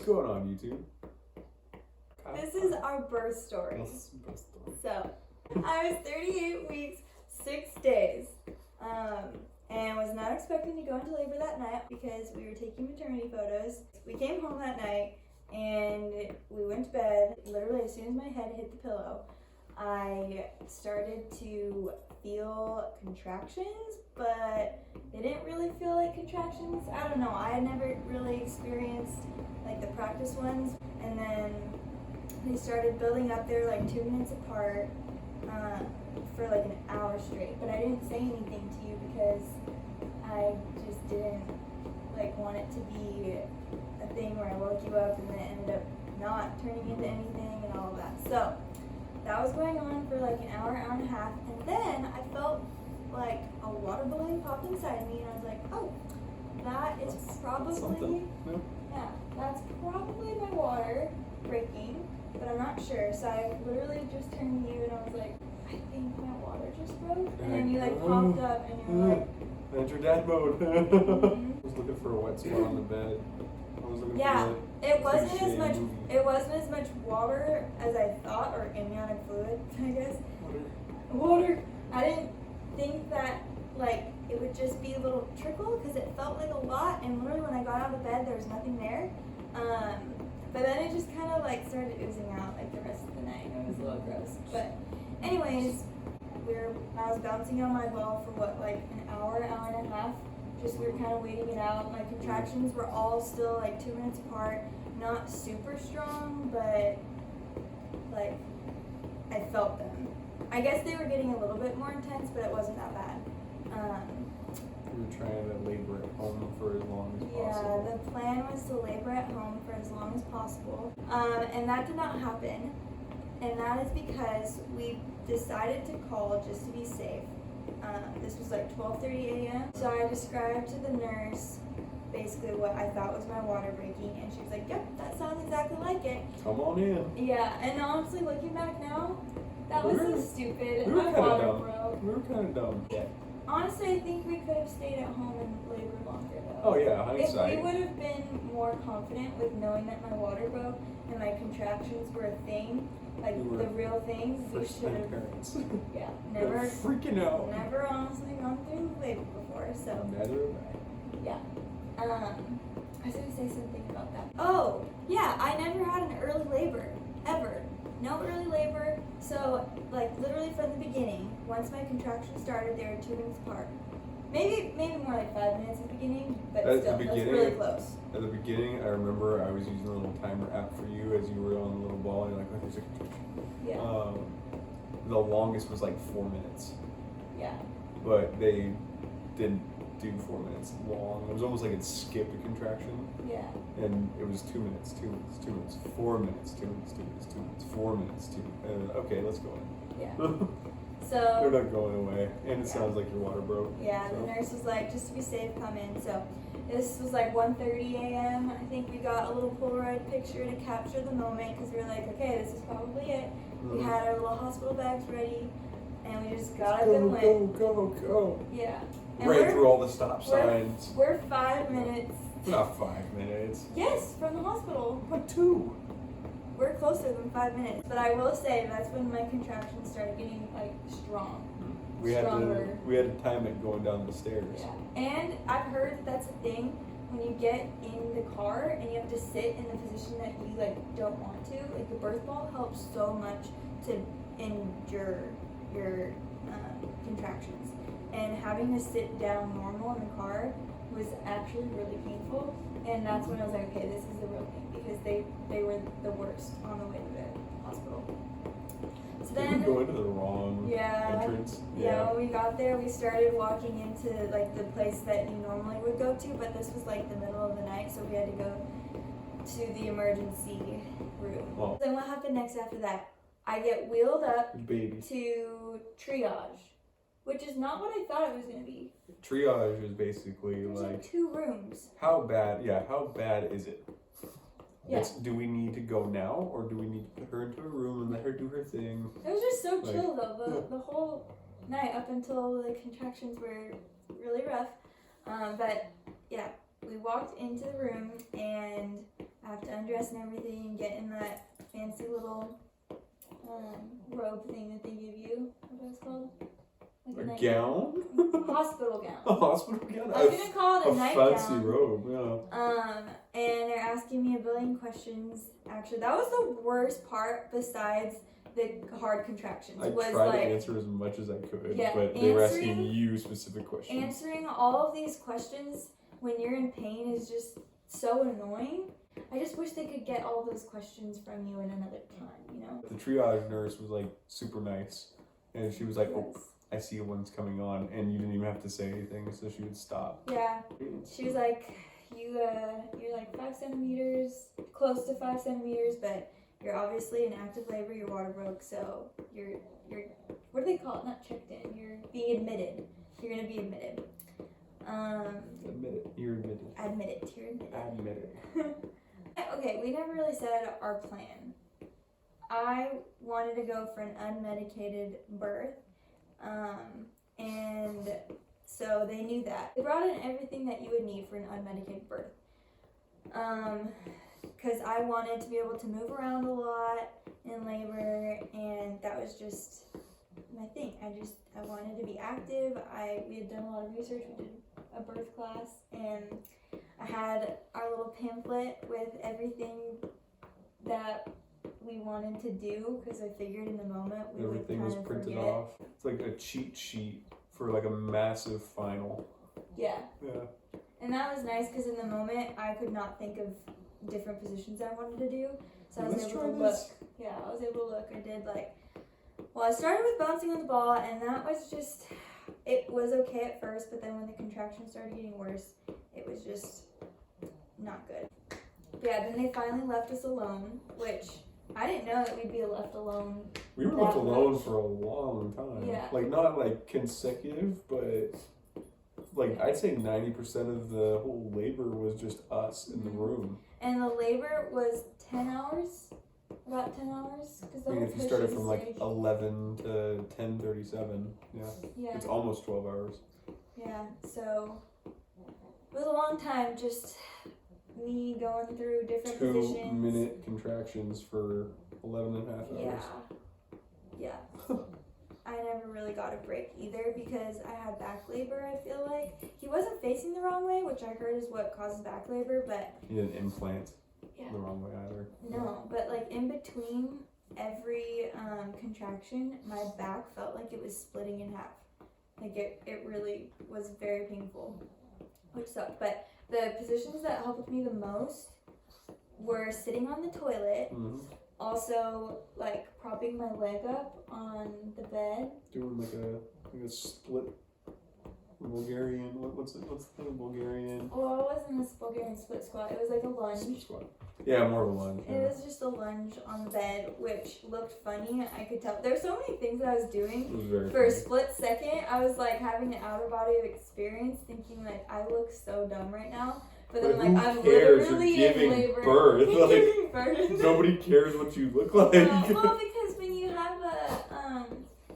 going on, YouTube? This is our birth story. This is the birth story. So, I was 38 weeks, 6 days, and was not expecting to go into labor that night because we were taking maternity photos. We came home that night and we went to bed. Literally, as soon as my head hit the pillow, I started to feel contractions, but they didn't really feel like contractions. I don't know, I had never really experienced like the practice ones, and then they started building up. They were like 2 minutes apart for like an hour straight, but I didn't say anything to you because I just didn't like want it to be a thing where I woke you up and then it ended up not turning into anything and all of that. So that was going on for like an hour, hour and a half, and then I felt like a water balloon pop inside me, and I was like, oh, that is probably, yeah, that's probably my water breaking, but I'm not sure. So I literally just turned to you and I was like, I think my water just broke. And then you like popped up and you were like, enter dad mode. I was looking for a wet spot on the bed. I was looking for it wasn't as much water as I thought, or amniotic fluid, I guess. Water. I didn't think that like it would just be a little trickle because it felt like a lot, and literally when I got out of bed there was nothing there. But then it just kind of like started oozing out like the rest of the night. It was a little gross. But anyways, I was bouncing on my ball for what, like an hour, hour and a half. Just we were kind of waiting it out. My contractions were all still like 2 minutes apart. Not super strong, but like I felt them. I guess they were getting a little bit more intense, but it wasn't that bad. We were trying to labor at home for as long as possible. Yeah, the plan was to labor at home for as long as possible, and that did not happen. And that is because we decided to call just to be safe. This was like 12:30 a.m. So I described to the nurse basically what I thought was my water breaking, and she was like, yep, that sounds exactly like it. Come on in. Yeah, and honestly, looking back now, that was so stupid. We were My kind of water dumb. broke. We were kind of dumb. Yeah. Honestly, I think we could have stayed at home and labored longer though. Oh yeah, hindsight. If we would have been more confident with knowing that my water broke and my contractions were a thing, like We were the real thing, we first should time have. parents. Yeah, We were never, freaking out. never honestly gone through labor before, so Neither have I. yeah. I was gonna say something about that. Oh, yeah, I never had an early labor, ever. No early labor, so like literally from the beginning, once my contractions started, they were 2 minutes apart. Maybe more like 5 minutes at the beginning, but At the still, that's beginning- really close. At the beginning, I remember I was using a little timer app for you as you were on the little ball, and you're like, oh, there's a contraction. Yeah. The longest was like 4 minutes, Yeah. but they didn't do 4 minutes long. It was almost like it skipped a contraction, Yeah. and it was 2 minutes, 2 minutes, 2 minutes, 4 minutes, 2 minutes, 2 minutes, 2 minutes, 4 minutes, 2 minutes. Okay, let's go in. Yeah. They're So not going away, and it Yeah. sounds like your water broke. yeah, so. the nurse was like, just to be safe, come in. So this was like 1:30 a.m. I think we got a little Polaroid picture to capture the moment because we were like, okay, this is probably it. We had our little hospital bags ready, and we just got up and went. Go. Yeah. And Right we're- through all the stop signs. We're 5 minutes. Not 5 minutes. Yes, from the hospital. But 2. We're closer than 5 minutes. But I will say that's when my contractions started getting like strong. We had Stronger. to time it going down the stairs. Yeah. And I've heard that's a thing when you get in the car and you have to sit in the position that you like don't want to. Like the birth ball helps so much to endure your contractions. And having to sit down normal in the car was actually really painful. And that's when I was like, okay, this is the real thing, because they were the worst on the way to the hospital. So Did then we go into the wrong Yeah. entrance? Yeah, when we got there, we started walking into like the place that you normally would go to, but this was like the middle of the night, so we had to go to the emergency room. Oh. Then what happened next after that? I get wheeled up Baby. to triage, which is not what I thought it was going to be. Triage is basically There's like, like 2 rooms. how bad is it? Yeah. Do we need to go now, or do we need to put her into a room and let her do her thing? It was just so Like- chill though, the whole night up until the contractions were really rough. But yeah, we walked into the room and I have to undress and everything, get in that fancy little robe thing that they give you. What was it called? A Like gown? Hospital gown. A hospital gown? I was gonna call it a nightgown. fancy robe, yeah. And they're asking me a billion questions. Actually, that was the worst part besides the hard contractions. I was tried like, to answer as much as I could, Yeah, but they were asking answering- you specific questions. answering all of these questions when you're in pain is just so annoying. I just wish they could get all those questions from you in another time, you know? The triage nurse was like super nice, and she was like, "Oh, Yes. I see one's coming on," and you didn't even have to say anything, so she would stop. Yeah. She was like, you're like 5 centimeters, close to 5 centimeters, but you're obviously in active labor, your water broke, so you're what do they call it? Not checked in. You're being admitted. You're gonna be admitted. Admit it. You're admitted. Admitted. You're admitted. Admit it. Okay, we never really said our plan. I wanted to go for an unmedicated birth, and so they knew that. They brought in everything that you would need for an unmedicated birth, because I wanted to be able to move around a lot in labor, and that was just my thing. I wanted to be active. We had done a lot of research. We did a birth class, and I had our little pamphlet with everything that we wanted to do, because I figured in the moment we Everything would was kind of printed forget. off. It's like a cheat sheet for like a massive final. Yeah, Yeah. and that was nice because in the moment I could not think of different positions I wanted to do, so I was Let's able try to look. this. Yeah, I was able to look. I did I started with bouncing on the ball, and that was just, it was okay at first, but then when the contractions started getting worse, it was just not good. But yeah, then they finally left us alone, which I didn't know that we'd be left alone. We were That left alone much. for a long time. Yeah. Like not like consecutive, but like I'd say 90% of the whole labor was just us in the Mhm. room. And the labor was 10 hours, about 10 hours. Cause the I mean, whole if you started pushing from like stage- 11 to 10:37, yeah, Yeah, it's almost 12 hours. yeah, so it was a long time, just me going through different 2 positions. minute contractions for 11 and a half hours. Yeah. I never really got a break either because I had back labor, I feel like. He wasn't facing the wrong way, which I heard is what causes back labor, but You didn't implant yeah. the wrong way either. No, but like in between every contraction, my back felt like it was splitting in half. Like it really was very painful, which sucked. But the positions that helped me the most were sitting on the toilet, Mm-hmm. also like propping my leg up on the bed. Doing like a split Bulgarian. What's the Bulgarian? Well, it wasn't a Bulgarian split squat, it was like a lunge. Split squat. Yeah, more of a lunge. It was just a lunge on the bed, which looked funny. I could tell. There's so many things that I was doing. It was very For a funny. split second, I was like having an outer body experience, thinking like I look so dumb right now. But then But like who I'm cares? literally You're in giving labor. birth. Like, Giving birth. Nobody cares what you look like. Well, because when you have a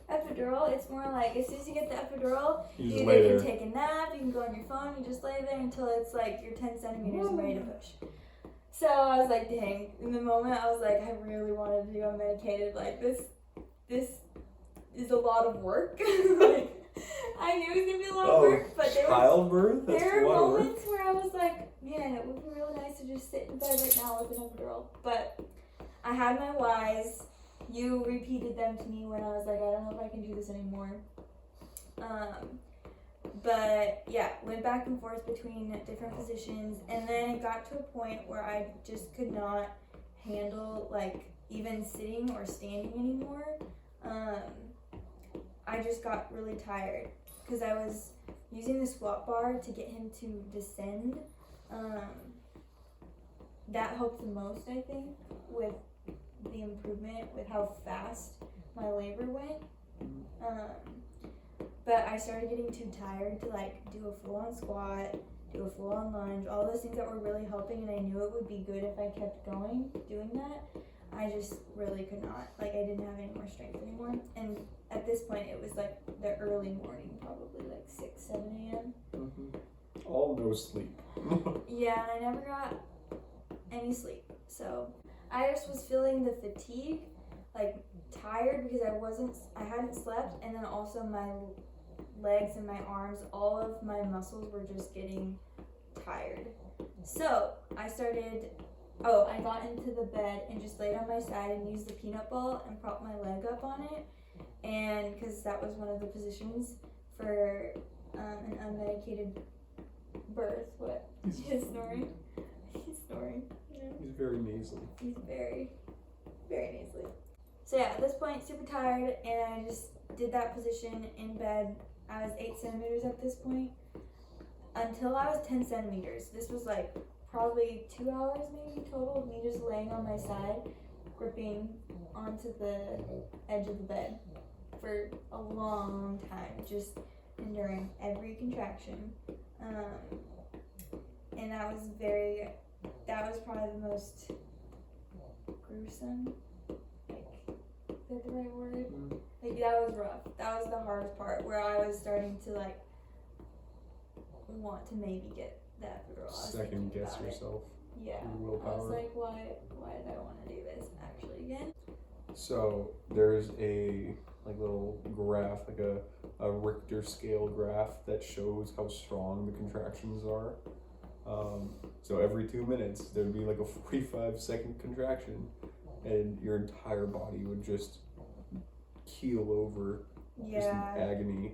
epidural, it's more like as soon as you get the epidural, You you just either lay can there. take a nap, you can go on your phone, you just lay there until it's like you're 10 centimeters and ready to push. So I was like, dang. In the moment, I was like, I really wanted to do unmedicated. Like this is a lot of work. Like, I knew it was gonna be a lot of work, but childbirth? That's there a were lot of work. moments where I was like, man, it would be really nice to just sit in bed right now with an epidural. But I had my whys. You repeated them to me when I was like, I don't know if I can do this anymore. But yeah, went back and forth between different positions, and then it got to a point where I just could not handle like even sitting or standing anymore. I just got really tired because I was using the squat bar to get him to descend. That helped the most, I think, with the improvement with how fast my labor went. But I started getting too tired to like do a full-on squat, do a full-on lunge, all those things that were really helping, and I knew it would be good if I kept going doing that. I just really could not. Like, I didn't have any more strength anymore. And at this point, it was like the early morning, probably like 6, 7 a.m. Mm-hmm. All no sleep. Yeah, and I never got any sleep. So I just was feeling the fatigue, like tired because I hadn't slept, and then also my legs and my arms, all of my muscles were just getting tired. So I got into the bed and just laid on my side and used the peanut ball and propped my leg up on it, and because that was one of the positions for an unmedicated birth. What? He's snoring. He's snoring. Yeah. He's very nasally. He's very, very nasally. So yeah, at this point, super tired, and I just did that position in bed. I was 8 centimeters at this point until I was 10 centimeters. This was like probably 2 hours maybe total of me just laying on my side, gripping onto the edge of the bed for a long time, just enduring every contraction. And that was probably the most gruesome, like, is that the right word? Like, that was rough. That was the hardest part, where I was starting to, like, want to maybe get that epidural. Second guess yourself. Yeah. Your willpower. I was like, why did I want to do this actually again? So there's a little graph, like a Richter scale graph that shows how strong the contractions are. So every 2 minutes there'd be like a 45-second contraction, and your entire body would just keel over, just in agony.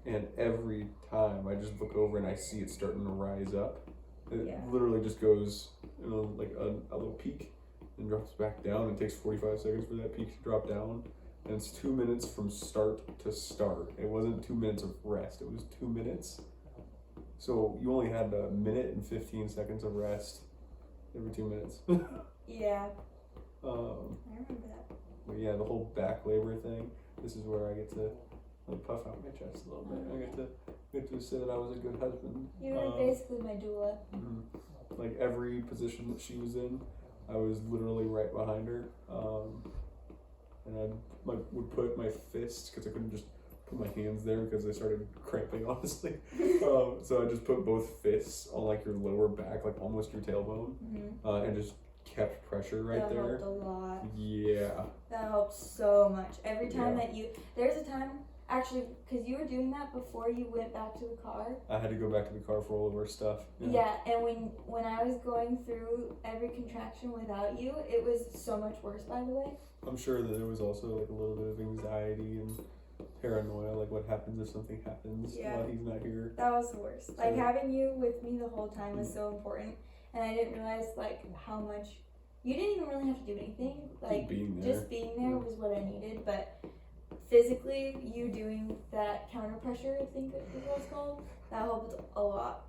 And every time I just look over and I see it starting to rise up, it literally just goes, like a little peak and drops back down. It takes 45 seconds for that peak to drop down, and it's 2 minutes from start to start. It wasn't 2 minutes of rest, it was 2 minutes. So you only had 1 minute and 15 seconds of rest every 2 minutes. Yeah. I remember that. But yeah, the whole back labor thing, this is where I get to puff out my chest a little bit. I get to say that I was a good husband. You were basically my doula. Like every position that she was in, I was literally right behind her. And I would put my fists, because I couldn't just put my hands there because I started cramping, honestly. So I just put both fists on like your lower back, like almost your tailbone, and just kept pressure right there. That helped a lot. Yeah. That helped so much. Every time there's a time, actually, because you were doing that before you went back to the car. I had to go back to the car for all of our stuff. Yeah, and when I was going through every contraction without you, it was so much worse, by the way. I'm sure that there was also like a little bit of anxiety and paranoia, like what happens if something happens while he's not here. That was the worst. Like having you with me the whole time was so important, and I didn't realize like how much you didn't even really have to do anything. Like just being there was what I needed, but physically you doing that counter pressure, I think is what it's called, that helped a lot.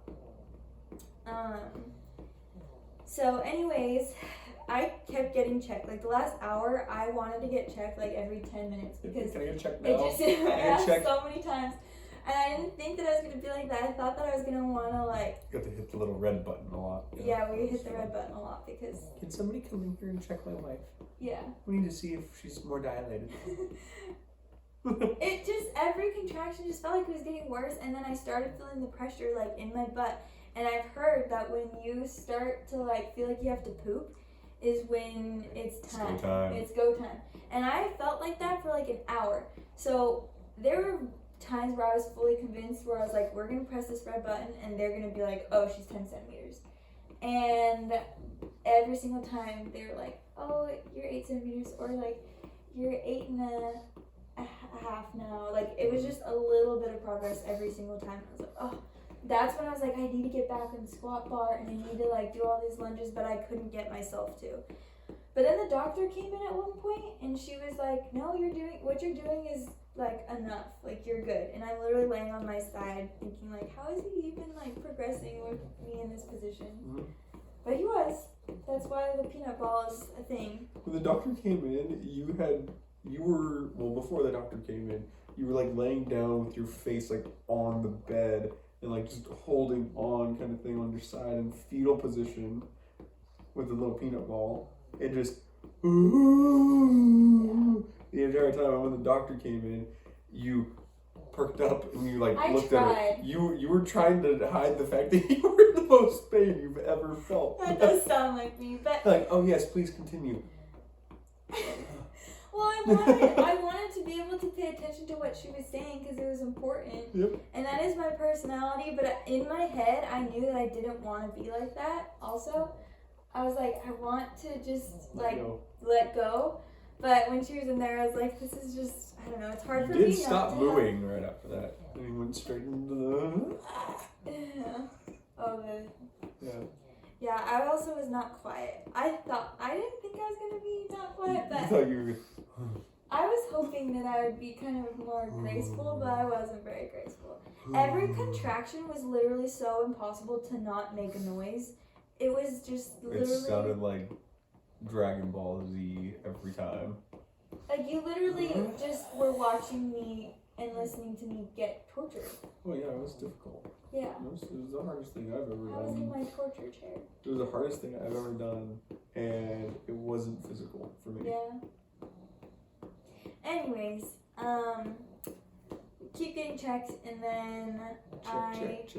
So anyways, I kept getting checked. Like the last hour, I wanted to get checked like every 10 minutes because can I get checked now? I asked so many times, and I didn't think that I was gonna be like that. I thought that I was gonna wanna like. You have to hit the little red button a lot. Yeah, we hit the red button a lot because. Can somebody come in here and check my wife? Yeah. We need to see if she's more dilated. It just, every contraction just felt like it was getting worse, and then I started feeling the pressure like in my butt, and I've heard that when you start to like feel like you have to poop is when it's time. It's go time. And I felt like that for like an hour. So there were times where I was fully convinced, where I was like, we're gonna press this red button and they're gonna be like, oh, she's 10 centimeters. And every single time they were like, oh, you're 8 centimeters, or like, you're 8 and a half now. Like, it was just a little bit of progress every single time. I was like, oh, that's when I was like, I need to get back on the squat bar and I need to like do all these lunges, but I couldn't get myself to. But then the doctor came in at one point and she was like, no, what you're doing is like enough, like you're good. And I'm literally laying on my side thinking like, how is he even like progressing with me in this position? But he was. That's why the peanut ball is a thing. When the doctor came in, before the doctor came in, you were like laying down with your face like on the bed and like just holding on kind of thing on your side in fetal position with the little peanut ball, and just the entire time. And when the doctor came in, you perked up and you like I looked tried. at it. You were trying to hide the fact that you were in the most pain you've ever felt. That does sound like me, but Like, oh yes, please continue. well, I wanted to be able to pay attention to what she was saying because it was important. Yep. And that is my personality, but in my head, I knew that I didn't want to be like that. Also, I was like, I want to just let go. But when she was in there, I was like, this is just, I don't know, it's hard for me You not did stop to mooing right after that. And you went straight into the... Oh, Yeah. yeah, I also was not quiet. I didn't think I was going to be not quiet, You but thought you were... I was hoping that I would be kind of more graceful, but I wasn't very graceful. Every contraction was literally so impossible to not make a noise. It was just literally... It sounded like Dragon Ball Z every time. Like, you literally just were watching me and listening to me get tortured. Oh yeah, it was difficult. Yeah. It was the hardest thing I've ever I was in done. my torture chair. It was the hardest thing I've ever done, and it wasn't physical for me. Yeah. Anyways, keep getting checked, and then check,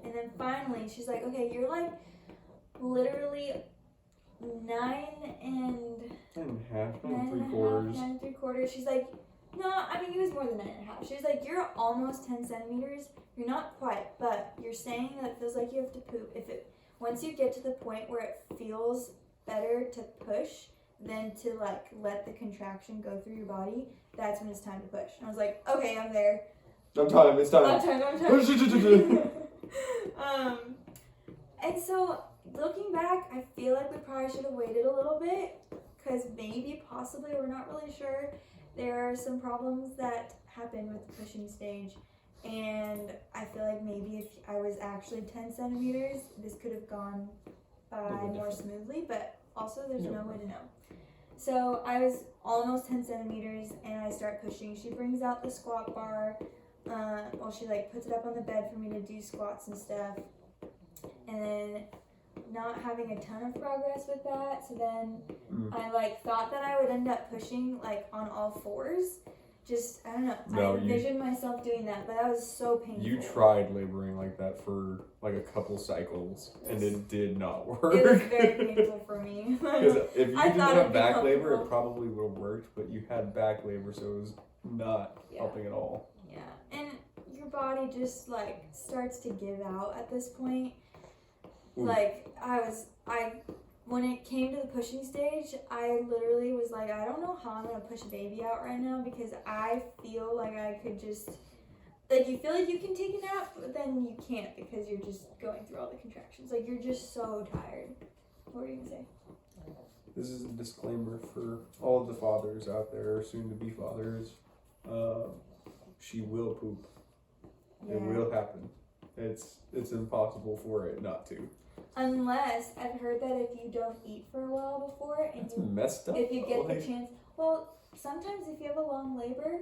and then finally she's like, okay, you're like literally 9 and 9 3/4. She's like, no, I mean, it was more than 9.5. She's like, you're almost 10 centimeters. You're not quite, but you're saying that it feels like you have to poop. Once you get to the point where it feels better to push than to like let the contraction go through your body, that's when it's time to push. And I was like, okay, I'm there. It's time. And so looking back, I feel like we probably should have waited a little bit because possibly, we're not really sure. There are some problems that happen with the pushing stage, and I feel like maybe if I was actually 10 centimeters, this could have gone by more smoothly, but also there's no way to know. So I was almost 10 centimeters, and I start pushing. She brings out the squat bar. She like puts it up on the bed for me to do squats and stuff, and then not having a ton of progress with that. So then I like thought that I would end up pushing like on all fours. Just, I don't know. I envisioned myself doing that, but that was so painful. You tried laboring like that for like a couple cycles, and it did not work. It was very painful for me. Because if you didn't have back labor, it comfortable. probably would have worked, but you had back labor, so it was not helping at all. Yeah, and your body just like starts to give out at this point. Ooh. Like, when it came to the pushing stage, I literally was like, I don't know how I'm going to push a baby out right now because I feel like I could just, like, you feel like you can take a nap, but then you can't because you're just going through all the contractions. Like, you're just so tired. What were you going to say? This is a disclaimer for all of the fathers out there, soon-to-be fathers. She will poop. Yeah. It will happen. It's impossible for it not to. Unless I've heard that if you don't eat for a while before and That's messed up. if you get the chance, well, sometimes if you have a long labor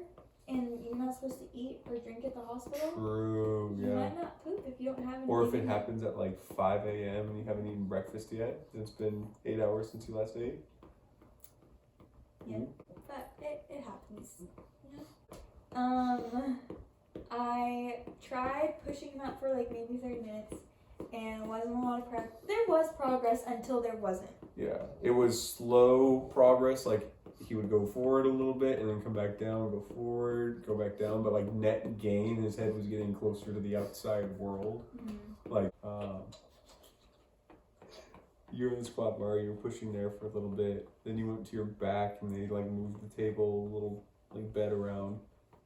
and you're not supposed to eat or drink at the hospital, True, you might not poop if you don't have anything. Or if it happens at like 5 a.m. and you haven't eaten breakfast yet, and it's been 8 hours since you last ate. Yeah, but it happens. You know? I tried pushing him out for like maybe 30 minutes. And wasn't a lot of progress. There was progress until there wasn't. Yeah, it was slow progress. Like he would go forward a little bit and then come back down, go forward, go back down. But like net gain, his head was getting closer to the outside world. Mm-hmm. Like you're in the squat bar, you're pushing there for a little bit. Then you went to your back and they like moved the table a little like bed around.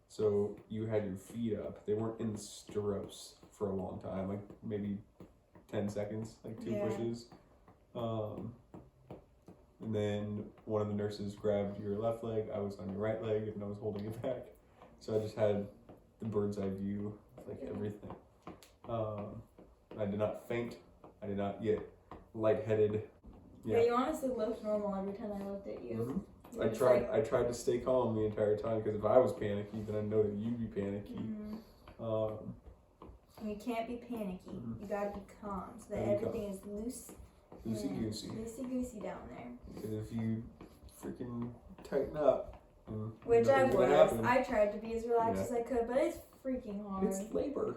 So you had your feet up. They weren't in the stirrups for a long time, like maybe 10 seconds, like 2 pushes. And then one of the nurses grabbed your left leg, I was on your right leg, and I was holding it back. So I just had the bird's eye view of like everything. I did not faint. I did not get lightheaded. Yeah, you honestly looked normal every time I looked at you. Mm-hmm. I tried to stay calm the entire time because if I was panicky, then I know that you'd be panicky. Mm-hmm. And you can't be panicky. Mm-hmm. You gotta be calm so that everything is loosey goosey down there. Because if you freaking tighten up, Which I nothing's gonna was. happen. I tried to be as relaxed as I could, but it's freaking hard. It's labor.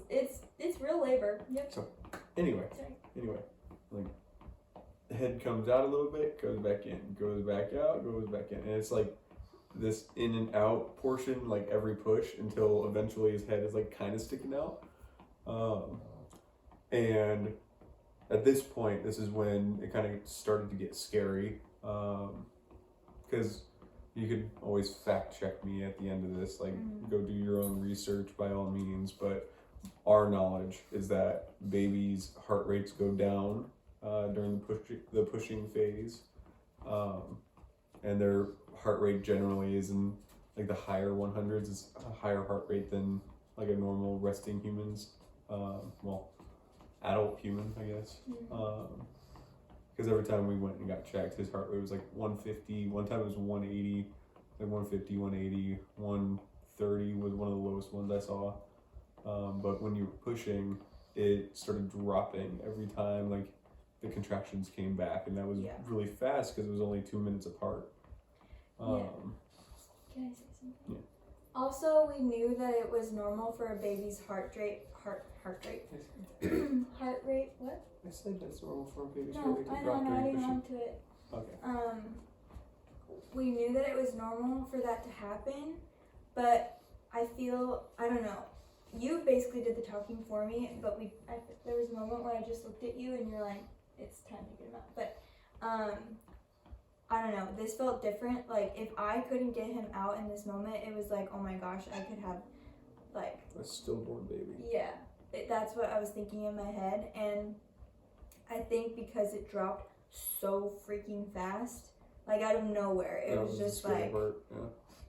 It's real labor. Yep. So, anyway, like the head comes out a little bit, goes back in, goes back out, goes back in, and it's like this in and out portion, like every push until eventually his head is like kind of sticking out. And at this point, this is when it kind of started to get scary, because you could always fact check me at the end of this, like go do your own research by all means, but our knowledge is that babies' heart rates go down during the pushing phase, and their heart rate generally is in like the higher 100s. It's a higher heart rate than like a normal resting human's, adult human, I guess. Because every time we went and got checked, his heart rate was like 150. One time it was 180, like 150, 180, 130 was one of the lowest ones I saw. But when you were pushing, it started dropping every time like the contractions came back, and that was really fast because it was only 2 minutes apart. Can I say something? Yeah. Also, we knew that it was normal for a baby's heart rate. What? I said that's normal for a baby's heart No, rate to I drop know, during adding pushing. on to it. Okay. We knew that it was normal for that to happen, but I don't know. You basically did the talking for me, but there was a moment where I just looked at you and you're like, it's time to get him out. But, I don't know, this felt different. Like, if I couldn't get him out in this moment, it was like, oh my gosh, I could have, like... a stillborn baby. Yeah, that's what I was thinking in my head, and I think because it dropped so freaking fast, like out of nowhere, it was just like,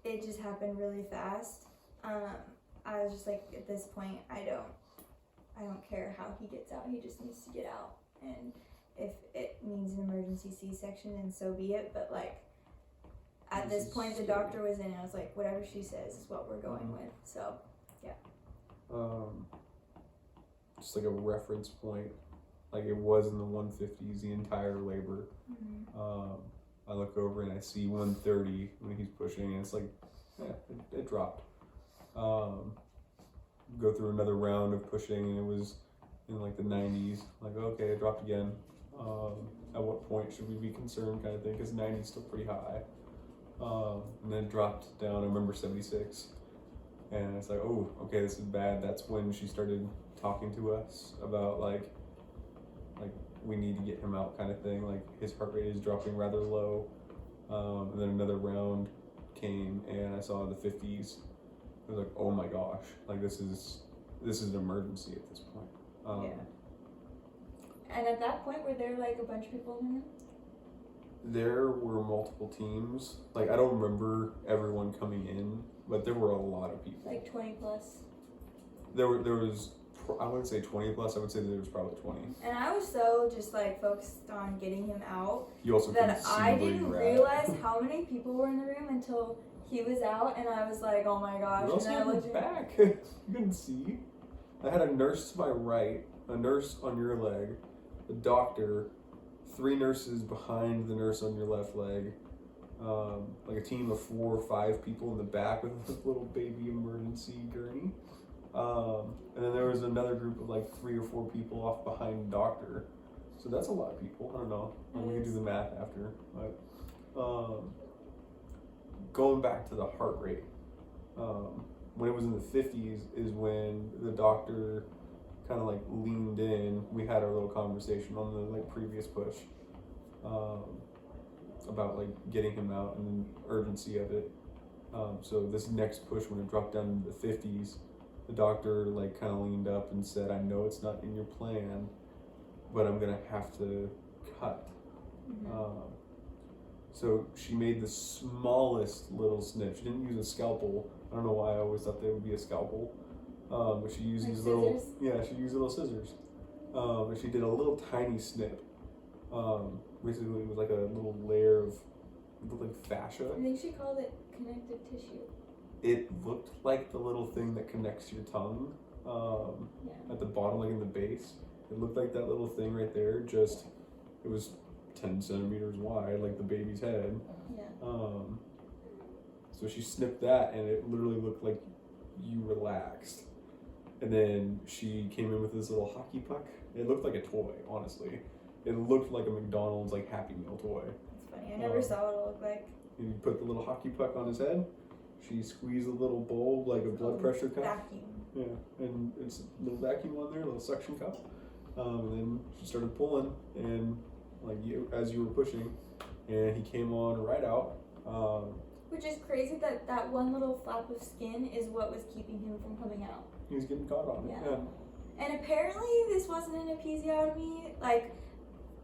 it just happened really fast. I was just like, at this point, I don't care how he gets out, he just needs to get out, and if it means an emergency C-section, then so be it, but like, at this point, the doctor was in, and I was like, whatever she says is what we're going with, so, yeah. Just like a reference point, like it was in the 150s the entire labor. I look over and I see 130 when he's pushing, and it's like, it dropped. Go through another round of pushing, and it was in like the 90s. Like, okay, it dropped again. At what point should we be concerned, kind of thing? Because 90 is still pretty high. And then it dropped down. I remember 76, and it's like, oh, okay, this is bad. That's when she started talking to us about like we need to get him out, kind of thing. Like his heart rate is dropping rather low. And then another round came, and I saw the 50s. I was like, oh my gosh, like this is an emergency at this point. And at that point, were there like a bunch of people in the room? There were multiple teams. Like, I don't remember everyone coming in, but there were a lot of people. Like 20 plus. There was, I wouldn't say 20 plus, I would say there was probably 20. And I was so just like focused on getting him out You also that couldn't see I where didn't you were at. realize how many people were in the room until he was out, and I was like, oh my gosh. You also and had I your looked back. You couldn't see. I had a nurse to my right, a nurse on your leg, a doctor, 3 nurses behind the nurse on your left leg, like a team of 4 or 5 people in the back with a little baby emergency gurney. And then there was another group of like 3 or 4 people off behind the doctor. So that's a lot of people. I don't know. We can do the math after. But going back to the heart rate, when it was in the 50s is when the doctor kind of like leaned in. We had our little conversation on the like previous push about like getting him out and the urgency of it. So this next push, when it dropped down into the 50s, the doctor like kind of leaned up and said, I know it's not in your plan, but I'm gonna have to cut. So she made the smallest little snip. She didn't use a scalpel. I don't know why I always thought they would be a scalpel. But she used like these scissors? she used little scissors. And she did a little tiny snip. Basically it was like a little layer of, it looked like fascia. I think she called it connective tissue. It looked like the little thing that connects your tongue at the bottom, like in the base. It looked like that little thing right there, just, it was 10 centimeters wide, like the baby's head. So she snipped that, and it literally looked like you relaxed. And then she came in with this little hockey puck. It looked like a toy, honestly. It looked like a McDonald's like Happy Meal toy. That's funny. I never saw what it looked like. And you put the little hockey puck on his head. She squeezed a little bowl like a blood pressure cup. Vacuum. Yeah, and it's a little vacuum on there, a little suction cup. And then she started pulling, and like as you were pushing, and he came on right out. Which is crazy that that one little flap of skin is what was keeping him from coming out. He was getting caught on it. Yeah. And apparently this wasn't an episiotomy. Like,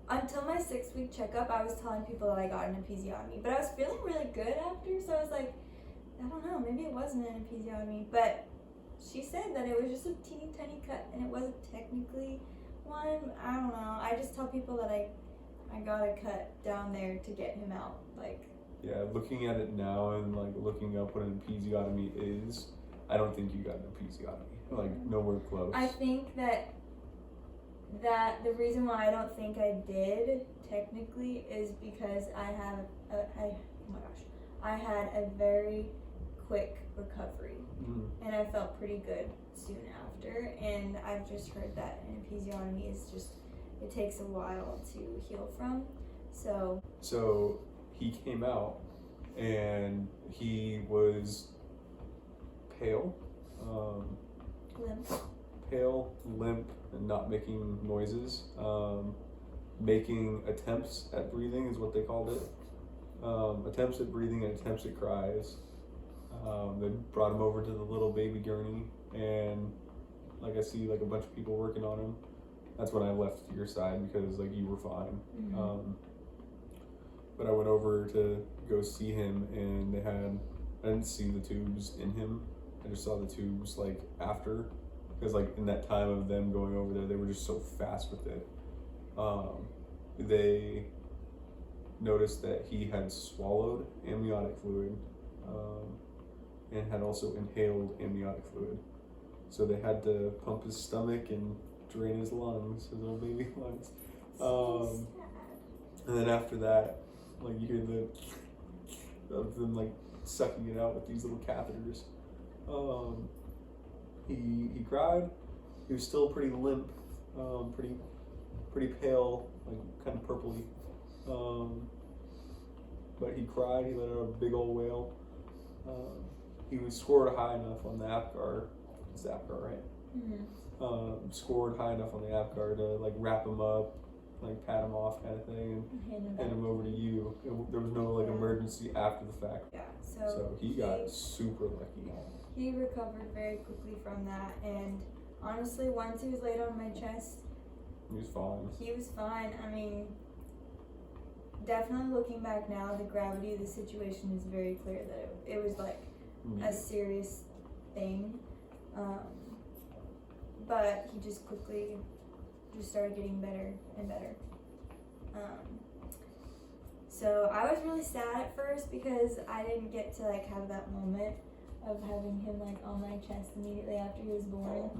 until my 6-week checkup, I was telling people that I got an episiotomy. But I was feeling really good after, so I was like, I don't know, maybe it wasn't an episiotomy. But she said that it was just a teeny tiny cut, and it wasn't technically one. I don't know. I just tell people that I got a cut down there to get him out. Like, yeah, looking at it now and like looking up what an episiotomy is, I don't think you got an episiotomy. Like, nowhere close. I think that the reason why I don't think I did technically is because I had a very quick recovery, and I felt pretty good soon after. And I've just heard that an episiotomy is just, it takes a while to heal from. So he came out, and he was pale. Limp. Pale, limp, and not making noises. Making attempts at breathing is what they called it. Attempts at breathing and attempts at cries. They brought him over to the little baby gurney, and like I see like a bunch of people working on him. That's when I left your side because like you were fine. Mm-hmm. But I went over to go see him, and I didn't see the tubes in him. I just saw the tubes like after, because like in that time of them going over there, they were just so fast with it. They noticed that he had swallowed amniotic fluid, and had also inhaled amniotic fluid. So they had to pump his stomach and drain his lungs, his little baby lungs. And then after that, like you hear of them like sucking it out with these little catheters. He cried. He was still pretty limp, pretty pale, like kind of purpley. But he cried. He let out a big old wail. He was scored high enough on the APGAR. It's the APGAR, right? Mm-hmm. Scored high enough on the APGAR to like wrap him up, like pat him off kind of thing, and hand him over to you. There was no like emergency after the fact. Yeah, so he got super lucky. He recovered very quickly from that, and honestly, once he was laid on my chest, he was fine. He was fine. I mean, definitely looking back now, the gravity of the situation is very clear that it was like a serious thing. But he just quickly started getting better and better. So I was really sad at first because I didn't get to like have that moment of having him like on my chest immediately after he was born.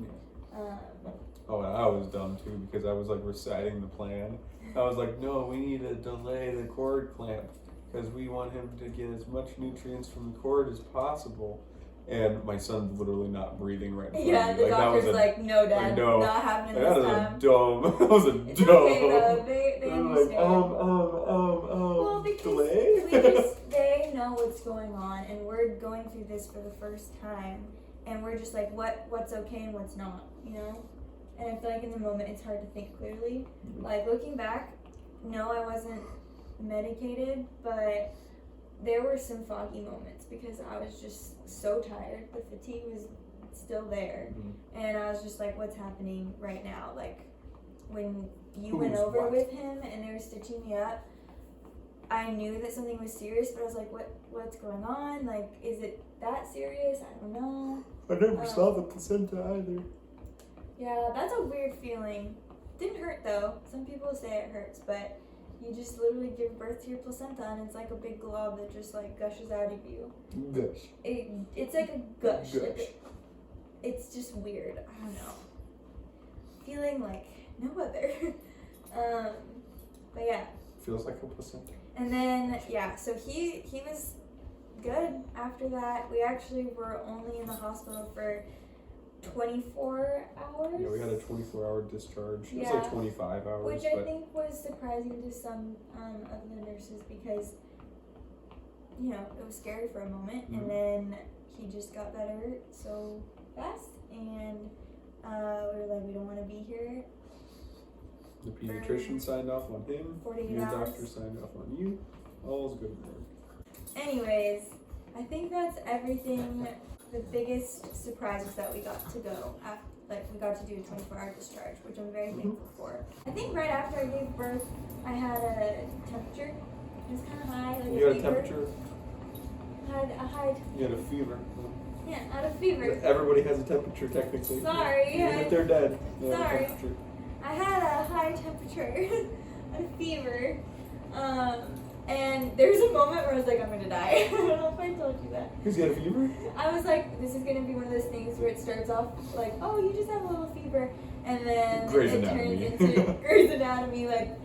Oh, and I was dumb too because I was like reciting the plan. I was like, no, we need to delay the cord clamp because we want him to get as much nutrients from the cord as possible. And my son's literally not breathing right in front yeah, of me. the doctor's like, no, Dad, not happening this time. That was a dumb. It's okay though. They understand. Well, because delay? they know what's going on, and we're going through this for the first time, and we're just like, what's okay and what's not, you know? And I feel like in the moment it's hard to think clearly. Like looking back, no, I wasn't medicated, but there were some foggy moments because I was just so tired. The fatigue was still there. And I was just like, what's happening right now? Like when you went over with him and they were stitching me up, I knew that something was serious, but I was like, what's going on? Like, is it that serious? I don't know. I never saw the placenta either. Yeah, that's a weird feeling. Didn't hurt though. Some people say it hurts, but you just literally give birth to your placenta and it's like a big glob that just like gushes out of you. Gush. It's like a gush. It's just weird. I don't know. Feeling like no other. But yeah. Feels like a placenta. And then yeah, so he was good. After that, we actually were only in the hospital for 24 hours. Yeah, we had a 24-hour discharge. It was Yeah. like 25 hours. Which I but think was surprising to some of the nurses because, you know, it was scary for a moment, Mhm. and then he just got better so fast, and we were like, we don't want to be here. the pediatrician signed off on him. 48 Your hours. doctor signed off on you. All's good in there. Anyways, I think that's everything. The biggest surprise was that we got to go after, like we got to do a 24-hour discharge, which I'm very thankful for. I think right after I gave birth, I had a temperature. It was kind of high, like You a had a fever. temperature. Had a high. You had a fever. Yeah, I had a fever. Everybody has a temperature technically. Sorry, Even if they're dead. They have a Sorry. temperature. I had a high temperature, a fever, and there was a moment where I was like, I'm gonna die. I don't know if I told you that. Because you had a fever? I was like, this is gonna be one of those things where it starts off like, oh, you just have a little fever, and then Grey's it Anatomy. turns into Grey's Anatomy. Like,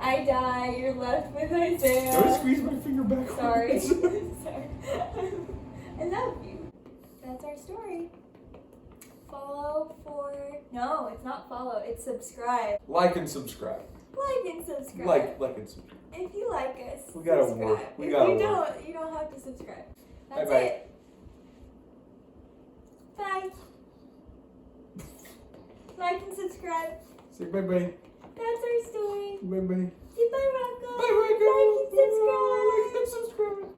I die, you're left with Isaiah. Don't squeeze my finger back. Sorry. Sorry. I love you. That's our story. Follow for... No, it's not follow. It's subscribe. Like and subscribe. Like and subscribe. Like and subscribe. If you like us, We gotta subscribe. work. We If gotta you work. don't, you don't have to subscribe. That's Bye-bye. it. Bye. Like and subscribe. Say bye-bye. That's our story. Bye-bye. Say bye, Rocco. Bye, Rocco. Like and subscribe. Like and subscribe.